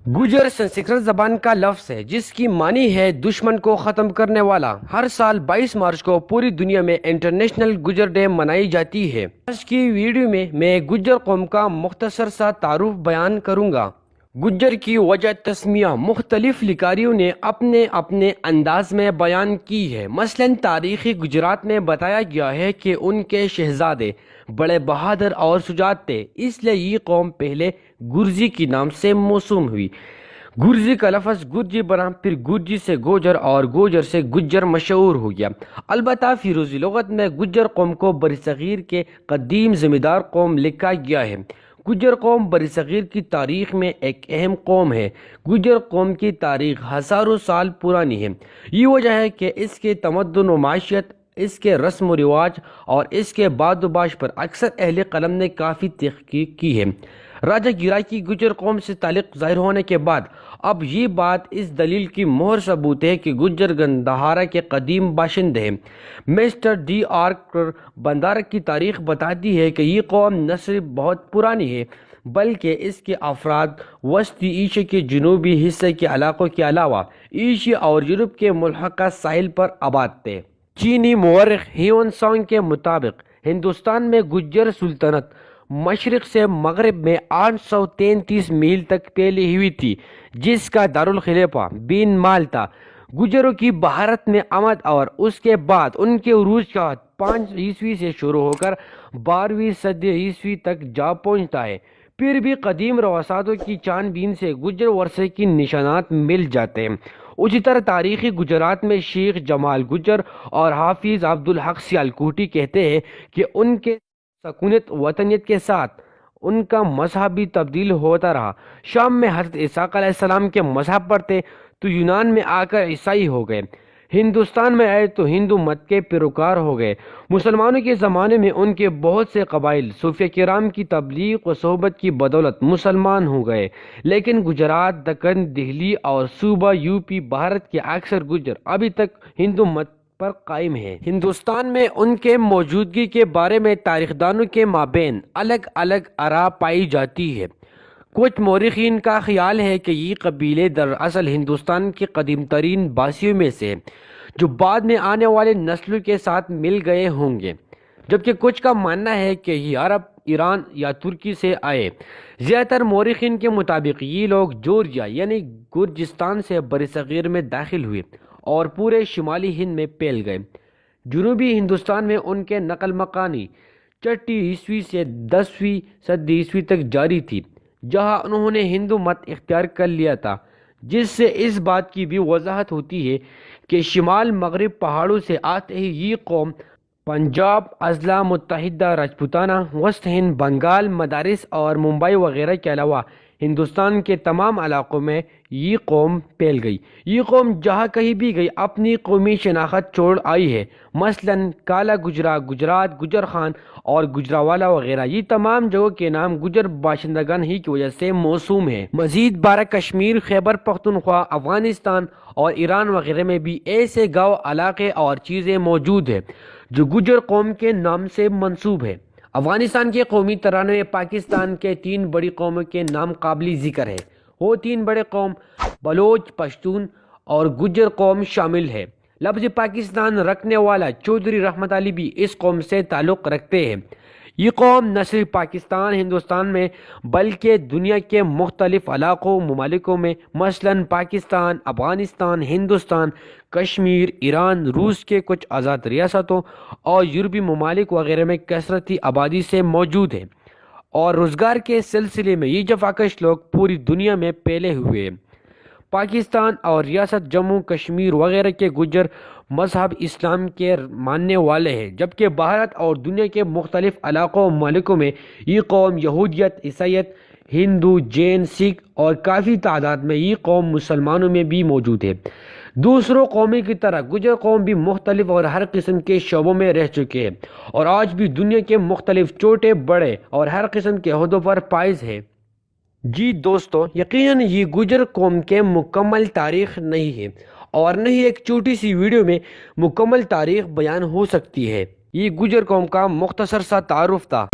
गुजर संस्कृत जबान का लफ्ज़ है जिसकी मानी है दुश्मन को ख़त्म करने वाला। हर साल 22 मार्च को पूरी दुनिया में इंटरनेशनल गुजर डे मनाई जाती है। आज की वीडियो में मैं गुजर कौम का मुख्तसर सा तारुफ बयान करूँगा। गुज्जर की वजह तस्मिया मुख्तलिफ लिकारियों ने अपने अपने अंदाज में बयान की है। मसलन तारीख़ी गुजरात में बताया गया है कि उनके शहजादे बड़े बहादुर और शुजात थे, इसलिए ये कौम पहले गुर्जी के नाम से मौसूम हुई। गुर्जी का लफ्ज़ गुर्जी बना, फिर गुर्जी से गोजर और गोजर से गुज्जर मशहूर हो गया। अलबत्ता फिरोज़ी लुग़त में गुज्जर कौम को बरसग़ीर के कदीम ज़मींदार कौम लिखा गया है। गुज्जर कौम बरसग़ीर की तारीख़ में एक अहम कौम है। गुज्जर कौम की तारीख़ हज़ारों साल पुरानी है। ये वजह है कि इसके तमद्दुन व माशियत, इसके रस्म व रिवाज और इसके बादुबाश पर अक्सर अहले कलम ने काफ़ी तहक़ीक़ की है। राजा गिरा की गुज्जर कौम से ताल्लुक़ ज़ाहिर होने के बाद अब ये बात इस दलील की मोहर सबूत है कि गुज्जर गंधारा के कदीम बाशिंदे हैं। मिस्टर डी आर बंदारा की तारीख़ बताती है कि ये कौम न सिर्फ बहुत पुरानी है बल्कि इसके अफराद वस्ती एशिया के जनूबी हिस्से के इलाक़ों के अलावा एशिया और यूरोप के मुल्हक़ा साहिल पर आबाद थे। चीनी मुअर्रिख़ ह्यून सांग के मुताबिक हिंदुस्तान में गुज्जर सुल्तनत मशरिक़ से मगरिब में 833 मील तक फैली हुई थी, जिसका दारुल खिलाफा बिन माल था। गुजरों की भारत में आमद और उसके बाद उनके उरूज का 5 ईस्वी से शुरू होकर 12वीं सदी ईस्वी तक जा पहुँचता है। फिर भी कदीम रवासातों की छानबीन से गुजर वर्षे की निशानात मिल जाते हैं। उसी तरह तारीख़ी गुजरात में शेख जमाल गुजर और हाफिज़ अब्दुल हक सियालकोटी कहते हैं कि उनके सकूनत वतनियत के साथ उनका मज़हब भी तब्दील होता रहा। शाम में हज़रत ईसा अलैहिस्सलाम के मज़हब पर थे तो यूनान में आकर ईसाई हो गए, हिंदुस्तान में आए तो हिंदू मत के पैरोकार हो गए। मुसलमानों के ज़माने में उनके बहुत से कबाइल सूफिया किराम की तबलीग व सोहबत की बदौलत मुसलमान हो गए, लेकिन गुजरात, दक्कन, दिल्ली और सूबा यूपी भारत के अक्सर गुजर अभी तक हिंदू मत पर कायम है। हिंदुस्तान में उनके मौजूदगी के बारे में तारीखदानों के माबैन अलग अलग आरा पाई जाती है। कुछ मौरिखीन का ख्याल है कि ये कबीले दरअसल हिंदुस्तान के कदीम तरीन बासियों में से जो बाद में आने वाले नस्लों के साथ मिल गए होंगे, जबकि कुछ का मानना है कि ये अरब, ईरान या तुर्की से आए। ज़्यादातर मौरिखीन के मुताबिक ये लोग जॉर्जिया यानी गुर्जिस्तान से बरसग़ीर में दाखिल हुए और पूरे शुमाली हिंद में फैल गए। जनूबी हिंदुस्तान में उनके नकल मकानी 6वीं ईस्वी से 10वीं सदी ईस्वी तक जारी थी, जहां उन्होंने हिंदू मत इख्तियार कर लिया था, जिससे इस बात की भी वजाहत होती है कि शिमाल मगरिब पहाड़ों से आते ही ये कौम पंजाब, अज़ला मुत्तहिदा राजपूताना, वस्त हिंद, बंगाल, मदारिस और मुंबई वगैरह के अलावा हिंदुस्तान के तमाम इलाक़ों में ये कौम फैल गई। ये कौम जहाँ कहीं भी गई अपनी कौमी शनाख्त छोड़ आई है। मसलन काला गुजरा, गुजरात, गुजर खान और गुजरावाला वगैरह, ये तमाम जगहों के नाम गुजर बाशिंदगान ही की वजह से मौसूम है। मज़ीद 12 कश्मीर, खैबर पख्तूनख्वा, अफ़गानिस्तान और ईरान वगैरह में भी ऐसे गाँव, इलाक़े और चीज़ें मौजूद है जो गुजर कौम के नाम से मंसूब है। अफ़गानिस्तान के कौमी तराने में पाकिस्तान के 3 बड़ी कौमों के नाम काबिल ज़िक्र है। वो 3 बड़े कौम बलोच, पश्तून और गुज्जर कौम शामिल है। लफ्ज़ पाकिस्तान रखने वाला चौधरी रहमत अली भी इस कौम से ताल्लुक़ रखते हैं। ये कौम न सिर्फ पाकिस्तान, हिंदुस्तान में बल्कि दुनिया के मुख्तलिफ इलाक़ों, ममालिकों में मसलन पाकिस्तान, अफ़गानिस्तान, हिंदुस्तान, कश्मीर, ईरान, रूस के कुछ आज़ाद रियासतों और यूरोपी ममालिक वगैरह में कसरती आबादी से मौजूद है और रोज़गार के सिलसिले में ये जफाकश लोग पूरी दुनिया में फैले हुए हैं। पाकिस्तान और रियासत जम्मू कश्मीर वगैरह के गुज्जर मज़हब इस्लाम के मानने वाले हैं, जबकि भारत और दुनिया के मुख्तलिफ इलाक़ों ममालिकों में ये कौम यहूदियत, ईसाईयत, हिंदू, जैन, सिख और काफ़ी तादाद में ये कौम मुसलमानों में भी मौजूद है। दूसरों कौमों की तरह गुजर कौम भी मुख्तलिफ और हर किस्म के शोबों में रह चुके हैं और आज भी दुनिया के मुख्तलिफ छोटे बड़े और हर किस्म के ओहदों पर फाइज है। जी दोस्तों, यकीनन ये गुजर कौम के मुकम्मल तारीख़ नहीं है और न ही एक छोटी सी वीडियो में मुकम्मल तारीख़ बयान हो सकती है। ये गुजर कौम का मुख्तसर सा तारुफ था।